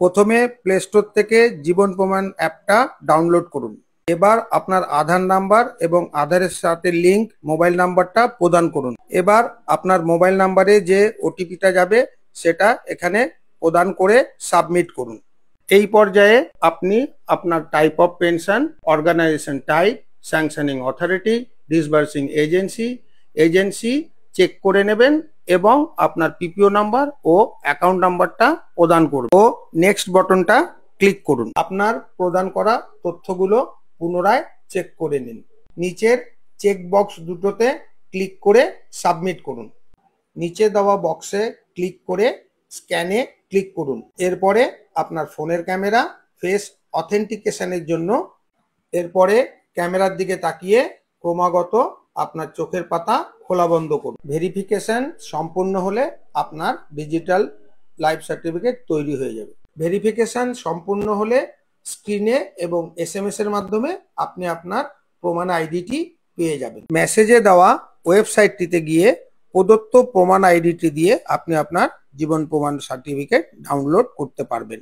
প্রথমে play store থেকে জীবন প্রমাণ অ্যাপটা ডাউনলোড করুন। এবার আপনার আধার নাম্বার এবং আধারের সাথে লিঙ্ক মোবাইল নাম্বারটা প্রদান করুন। এবার আপনার মোবাইল নাম্বারে যে ওটিপিটা যাবে সেটা এখানে প্রদান করে সাবমিট করুন। এই পর্যায়ে আপনি আপনার type of pension, organization type, sanctioning authority, disbursing agency check করে নেবেন এবং আপনার পিপিও নাম্বার ও অ্যাকাউন্ট নাম্বারটা প্রদান করুন ও নেক্সট বাটনটা ক্লিক করুন। আপনার প্রদান করা তথ্যগুলো পুনরায় চেক করে নিন। নিচের চেক বক্স দুটোতে ক্লিক করে সাবমিট করুন। নিচে দেওয়া বক্সে ক্লিক করে স্ক্যানে ক্লিক করুন। এরপরে আপনার ফোনের ক্যামেরা ফেস অথেন্টিকেশনের জন্য এরপরে ক্যামেরার দিকে তাকিয়ে ক্রমাগত আপনার চোখের পাতা খোলা বন্ধ করুন। ভেরিফিকেশন সম্পূর্ণ হলে আপনার ডিজিটাল লাইফ সার্টিফিকেট তৈরি হয়ে যাবে। ভেরিফিকেশন সম্পূর্ণ হলে স্ক্রিনে এবং এসএমএস এর মাধ্যমে আপনি আপনার প্রমাণ আইডিটি পেয়ে যাবেন। মেসেজে দেওয়া ওয়েবসাইটটিতে গিয়ে প্রদত্ত প্রমাণ আইডিটি দিয়ে আপনি আপনার জীবন প্রমাণ সার্টিফিকেট ডাউনলোড করতে পারবেন।